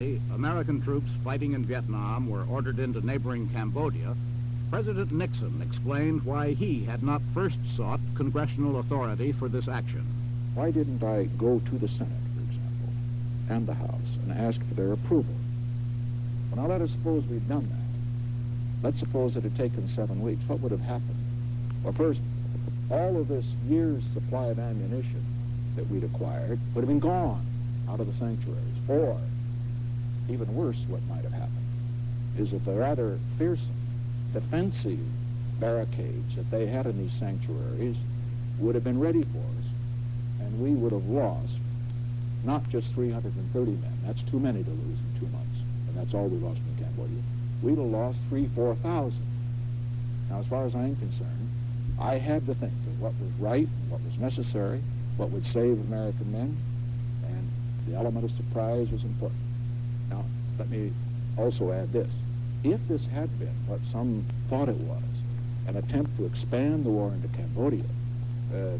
American troops fighting in Vietnam were ordered into neighboring Cambodia, President Nixon explained why he had not first sought congressional authority for this action. Why didn't I go to the Senate, for example, and the House, and ask for their approval? Well, now let us suppose we'd done that. Let's suppose it had taken 7 weeks. What would have happened? Well, first, all of this year's supply of ammunition that we'd acquired would have been gone out of the sanctuaries. Or, even worse, what might have happened is that the rather fearsome, defensive barricades that they had in these sanctuaries would have been ready for us, and we would have lost not just 330 men. That's too many to lose in 2 months, and that's all we lost in Cambodia. We'd have lost 4,000. Now, as far as I'm concerned, I had to think that what was right, what was necessary, what would save American men, and the element of surprise was important. Now, let me also add this. If this had been what some thought it was, an attempt to expand the war into Cambodia,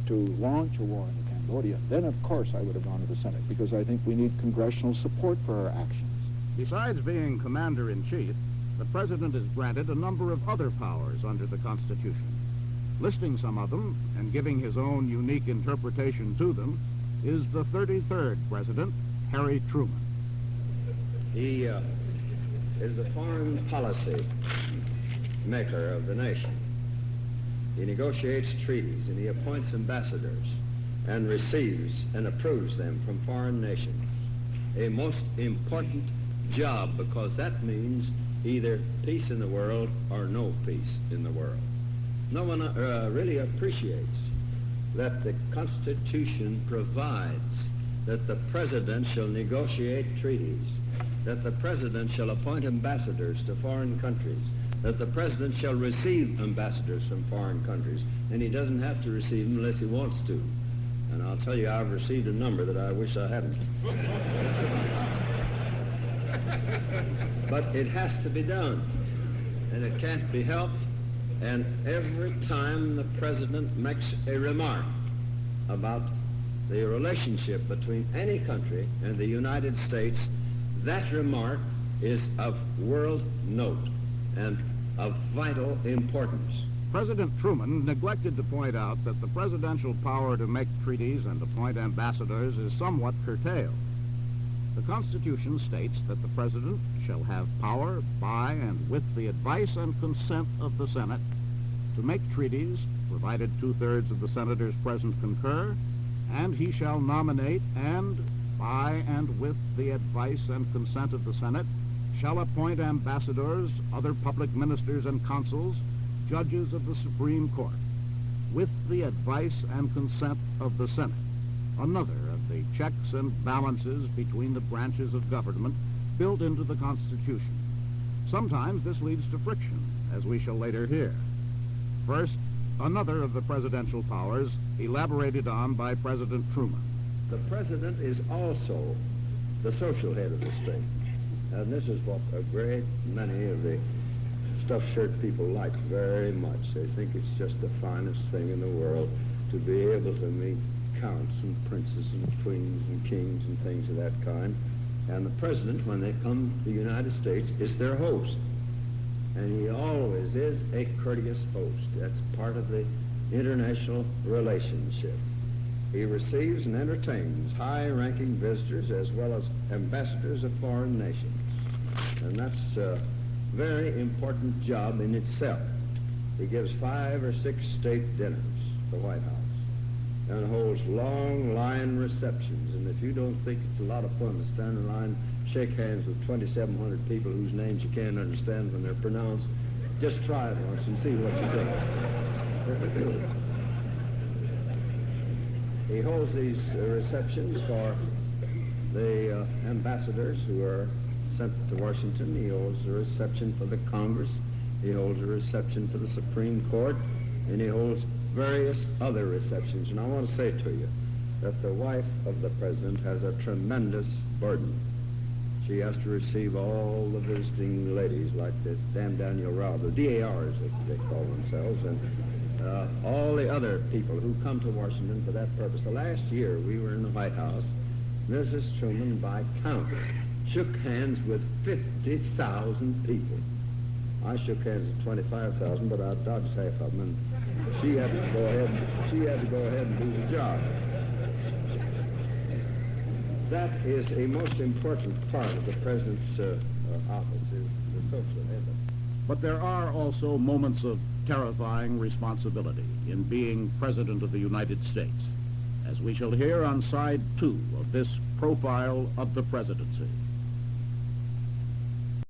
to launch a war into Cambodia, then of course I would have gone to the Senate, because I think we need congressional support for our actions. Besides being commander-in-chief, the president is granted a number of other powers under the Constitution. Listing some of them and giving his own unique interpretation to them is the 33rd President, Harry Truman. He is the foreign policy maker of the nation. He negotiates treaties and he appoints ambassadors and receives and approves them from foreign nations. A most important job, because that means either peace in the world or no peace in the world. No one really appreciates that the Constitution provides that the president shall negotiate treaties, that the president shall appoint ambassadors to foreign countries, that the president shall receive ambassadors from foreign countries, and he doesn't have to receive them unless he wants to. And I'll tell you, I've received a number that I wish I hadn't. But it has to be done, and it can't be helped. And every time the president makes a remark about the relationship between any country and the United States, that remark is of world note and of vital importance. President Truman neglected to point out that the presidential power to make treaties and appoint ambassadors is somewhat curtailed. The Constitution states that the president shall have power by and with the advice and consent of the Senate to make treaties, provided 2/3 of the senators present concur, and he shall nominate and, by and with the advice and consent of the Senate, shall appoint ambassadors, other public ministers and consuls, judges of the Supreme Court, with the advice and consent of the Senate. Another of the checks and balances between the branches of government built into the Constitution. Sometimes this leads to friction, as we shall later hear. First, another of the presidential powers elaborated on by President Truman. The president is also the social head of the state. And this is what a great many of the stuffed shirt people like very much. They think it's just the finest thing in the world to be able to meet counts and princes and queens and kings and things of that kind. And the president, when they come to the United States, is their host. And he always is a courteous host. That's part of the international relationship. He receives and entertains high-ranking visitors as well as ambassadors of foreign nations. And that's a very important job in itself. He gives 5 or 6 state dinners, the White House, and holds long line receptions. And if you don't think it's a lot of fun to stand in line, shake hands with 2,700 people whose names you can't understand when they're pronounced, just try it once and see what you think. He holds these receptions for the ambassadors who are sent to Washington. He holds a reception for the Congress. He holds a reception for the Supreme Court. And he holds various other receptions. And I want to say to you that the wife of the president has a tremendous burden. She has to receive all the visiting ladies, like the Dan Daniel Rao, the DARs they call themselves, and all the other people who come to Washington for that purpose. The last year we were in the White House, Mrs. Truman, by count, shook hands with 50,000 people. I shook hands with 25,000, but I dodged half of them, and she had to go ahead and do the job. That is a most important part of the president's office, is the social ethic. But there are also moments of terrifying responsibility in being President of the United States, as we shall hear on side 2 of this profile of the presidency.